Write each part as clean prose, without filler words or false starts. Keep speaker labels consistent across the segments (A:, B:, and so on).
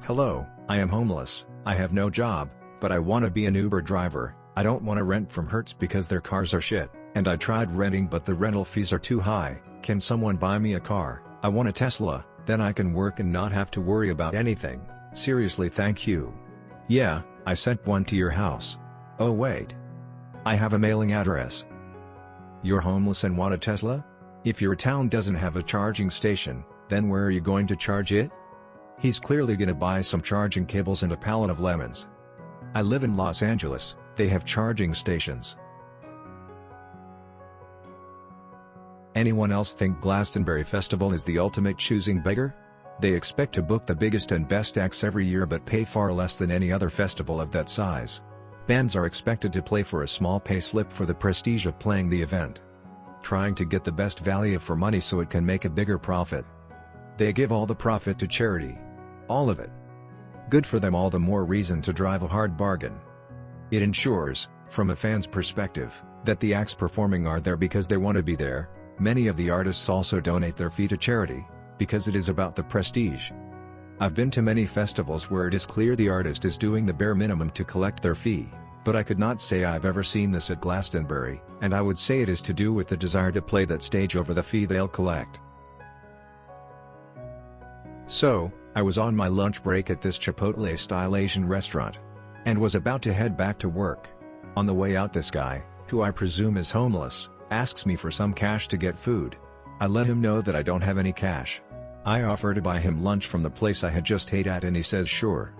A: Hello, I am homeless, I have no job, but I wanna be an Uber driver. I don't wanna rent from Hertz because their cars are shit, and I tried renting but the rental fees are too high. Can someone buy me a car? I want a Tesla, then I can work and not have to worry about anything. Seriously, thank you. Yeah, I sent one to your house. Oh wait. I have a mailing address. You're homeless and want a Tesla? If your town doesn't have a charging station, then where are you going to charge it? He's clearly gonna buy some charging cables and a pallet of lemons. I live in Los Angeles, they have charging stations. Anyone else think Glastonbury Festival is the ultimate choosing beggar? They expect to book the biggest and best acts every year but pay far less than any other festival of that size. Bands are expected to play for a small pay slip for the prestige of playing the event, trying to get the best value for money so it can make a bigger profit. They give all the profit to charity. All of it. Good for them, all the more reason to drive a hard bargain. It ensures, from a fan's perspective, that the acts performing are there because they want to be there. Many of the artists also donate their fee to charity, because it is about the prestige. I've been to many festivals where it is clear the artist is doing the bare minimum to collect their fee, but I could not say I've ever seen this at Glastonbury, and I would say it is to do with the desire to play that stage over the fee they'll collect. So, I was on my lunch break at this Chipotle-style Asian restaurant, and was about to head back to work. On the way out, this guy, who I presume is homeless, asks me for some cash to get food. I let him know that I don't have any cash. I offer to buy him lunch from the place I had just ate at and he says sure.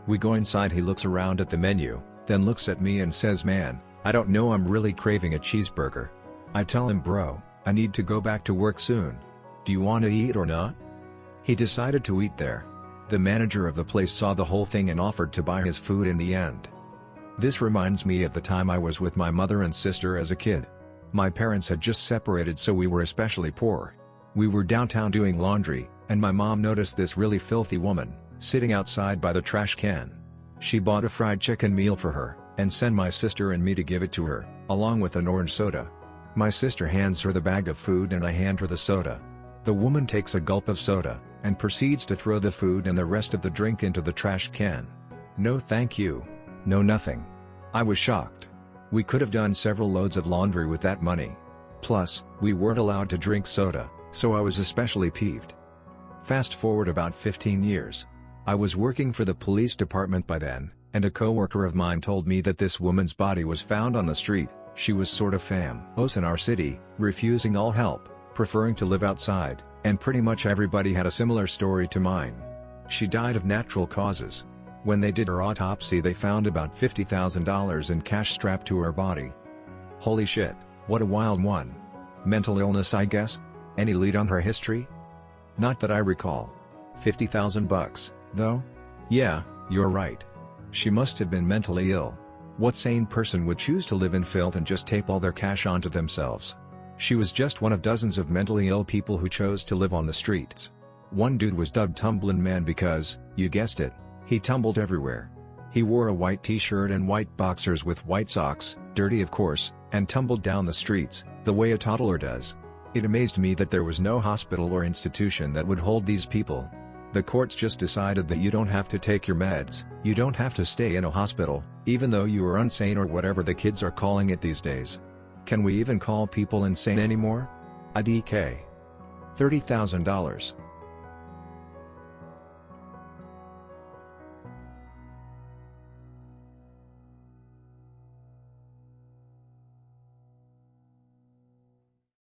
A: We go inside, he looks around at the menu, then looks at me and says, "Man, I don't know, I'm really craving a cheeseburger." I tell him, "Bro, I need to go back to work soon. Do you want to eat or not?" He decided to eat there. The manager of the place saw the whole thing and offered to buy his food in the end. This reminds me of the time I was with my mother and sister as a kid. My parents had just separated, so we were especially poor. We were downtown doing laundry, and my mom noticed this really filthy woman, sitting outside by the trash can. She bought a fried chicken meal for her, and sent my sister and me to give it to her, along with an orange soda. My sister hands her the bag of food and I hand her the soda. The woman takes a gulp of soda, and proceeds to throw the food and the rest of the drink into the trash can. No thank you. No nothing. I was shocked. We could have done several loads of laundry with that money. Plus, we weren't allowed to drink soda, so I was especially peeved. Fast forward about 15 years. I was working for the police department by then, and a coworker of mine told me that this woman's body was found on the street. She was sort of famous in our city, refusing all help, preferring to live outside, and pretty much everybody had a similar story to mine. She died of natural causes. When they did her autopsy, they found about $50,000 in cash strapped to her body. Holy shit, what a wild one. Mental illness, I guess? Any lead on her history? Not that I recall. $50,000 though? Yeah, you're right. She must have been mentally ill. What sane person would choose to live in filth and just tape all their cash onto themselves? She was just one of dozens of mentally ill people who chose to live on the streets. One dude was dubbed Tumblin' Man because, you guessed it, he tumbled everywhere. He wore a white t-shirt and white boxers with white socks, dirty of course, and tumbled down the streets, the way a toddler does. It amazed me that there was no hospital or institution that would hold these people. The courts just decided that you don't have to take your meds, you don't have to stay in a hospital, even though you are insane or whatever the kids are calling it these days. Can we even call people insane anymore? IDK. $30,000.